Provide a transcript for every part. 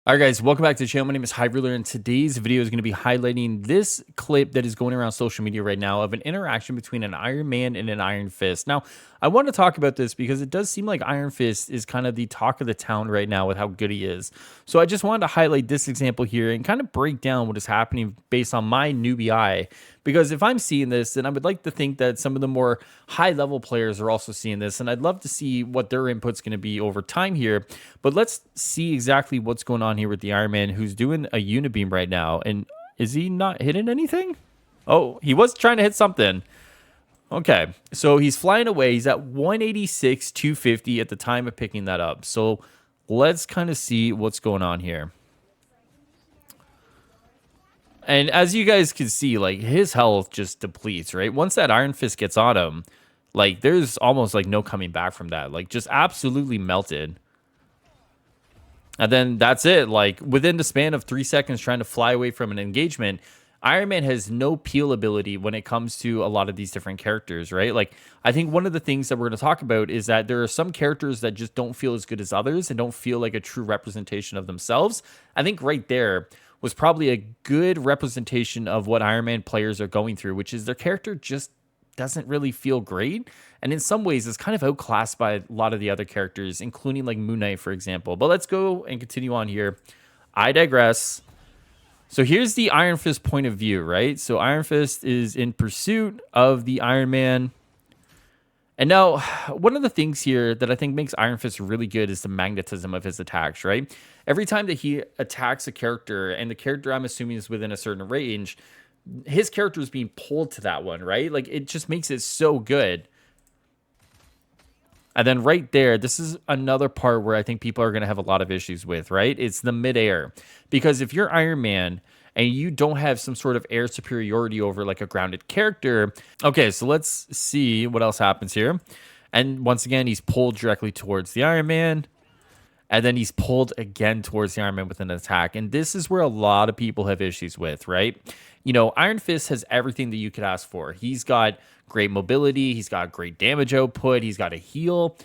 All right, guys, welcome back to the channel. My name is Highruler, and today's video is going to be highlighting this clip that is going around social media right now of an interaction between an Iron Man and an Iron Fist. Now, I want to talk about this because it does seem like Iron Fist is kind of the talk of the town right now with how good he is. So I just wanted to highlight this example here and kind of break down what is happening based on my newbie eye. Because if I'm seeing this, then I would like to think that some of the more high level players are also seeing this. And I'd love to see what their input's going to be over time here. But let's see exactly what's going on here with the Iron Man, who's doing a unibeam right now. And is he not hitting anything? Oh, he was trying to hit something. Okay, so he's flying away. He's at 186, 250 at the time of picking that up. So let's kind of see what's going on here. And as you guys can see, like his health just depletes, right? Once that Iron Fist gets on him, like there's almost like no coming back from that. Like just absolutely melted. And then that's it. Like within the span of 3 seconds trying to fly away from an engagement, Iron Man has no peel ability when it comes to a lot of these different characters, right? Like, I think one of the things that we're going to talk about is that there are some characters that just don't feel as good as others and don't feel like a true representation of themselves. I think right there was probably a good representation of what Iron Man players are going through, which is their character just doesn't really feel great. And in some ways, it's kind of outclassed by a lot of the other characters, including like Moon Knight, for example. But let's go and continue on here. I digress. So here's the Iron Fist point of view, right? So Iron Fist is in pursuit of the Iron Man. And now, one of the things here that I think makes Iron Fist really good is the magnetism of his attacks, right? Every time that he attacks a character, and the character I'm assuming is within a certain range, his character is being pulled to that one, right? Like, it just makes it so good. And then right there, this is another part where I think people are going to have a lot of issues with, right? It's the midair. Because if you're Iron Man and you don't have some sort of air superiority over like a grounded character, okay, so let's see what else happens here. And once again, he's pulled directly towards the Iron Man. And then he's pulled again towards the Iron Man with an attack. And this is where a lot of people have issues with, right? You know, Iron Fist has everything that you could ask for. He's got great mobility. He's got great damage output. He's got a heal.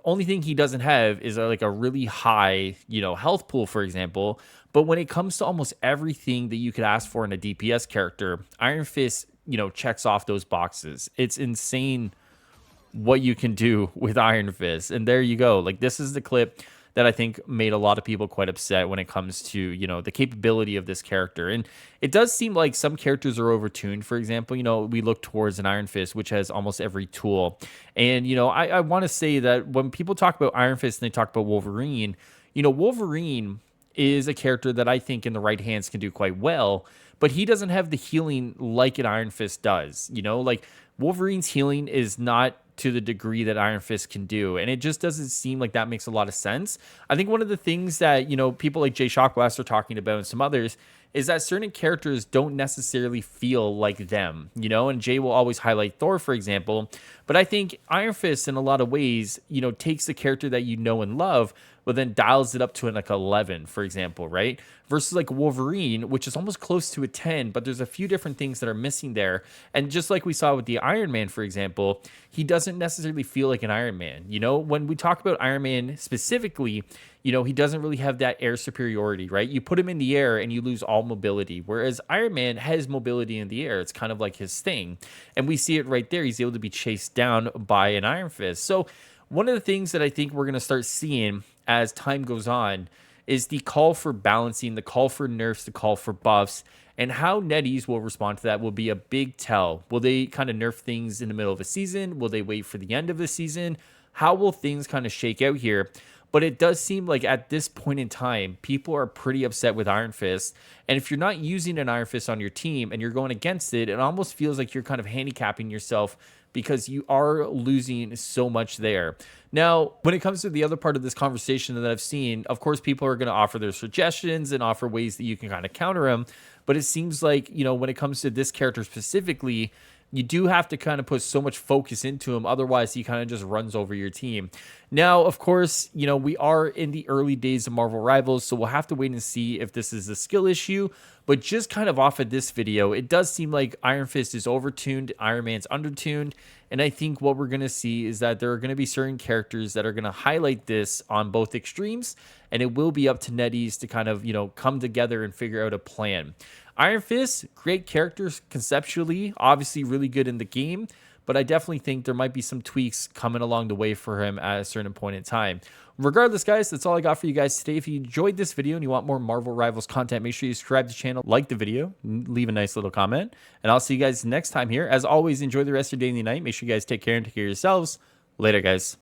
Only thing he doesn't have is like a really high, health pool, for example. But when it comes to almost everything that you could ask for in a DPS character, Iron Fist, checks off those boxes. It's insane what you can do with Iron Fist. And there you go. Like, this is the clip that I think made a lot of people quite upset when it comes to, the capability of this character. And it does seem like some characters are overtuned. For example, we look towards an Iron Fist, which has almost every tool. And, I want to say that when people talk about Iron Fist and they talk about Wolverine, Wolverine is a character that I think in the right hands can do quite well, but he doesn't have the healing like an Iron Fist does. Like Wolverine's healing is not to the degree that Iron Fist can do. And it just doesn't seem like that makes a lot of sense. I think one of the things that, people like Jay Shockblast are talking about and some others is that certain characters don't necessarily feel like them, and Jay will always highlight Thor, for example. But I think Iron Fist in a lot of ways, takes the character that you know and love, but then dials it up to like 11, for example, right? Versus like Wolverine, which is almost close to a 10, but there's a few different things that are missing there. And just like we saw with the Iron Man, for example, he doesn't necessarily feel like an Iron Man. When we talk about Iron Man specifically, he doesn't really have that air superiority, right? You put him in the air and you lose all mobility, whereas Iron Man has mobility in the air. It's kind of like his thing. And we see it right there. He's able to be chased down by an Iron Fist. So one of the things that I think we're going to start seeing as time goes on is the call for balancing, the call for nerfs, the call for buffs, and how NetEase will respond to that will be a big tell. Will they kind of nerf things in the middle of a season? Will they wait for the end of the season? How will things kind of shake out here? But it does seem like at this point in time, people are pretty upset with Iron Fist. And if you're not using an Iron Fist on your team and you're going against it, it almost feels like you're kind of handicapping yourself because you are losing so much there. Now, when it comes to the other part of this conversation that I've seen, of course, people are going to offer their suggestions and offer ways that you can kind of counter them. But it seems like, when it comes to this character specifically, you do have to kind of put so much focus into him. Otherwise, he kind of just runs over your team. Now, of course, we are in the early days of Marvel Rivals, so we'll have to wait and see if this is a skill issue. But just kind of off of this video, it does seem like Iron Fist is overtuned, Iron Man's undertuned. And I think what we're going to see is that there are going to be certain characters that are going to highlight this on both extremes. And it will be up to NetEase to kind of, come together and figure out a plan. Iron Fist, great characters conceptually, obviously really good in the game. But I definitely think there might be some tweaks coming along the way for him at a certain point in time. Regardless, guys, that's all I got for you guys today. If you enjoyed this video and you want more Marvel Rivals content, make sure you subscribe to the channel, like the video, leave a nice little comment, and I'll see you guys next time here. As always, enjoy the rest of your day and the night. Make sure you guys take care and take care of yourselves. Later, guys.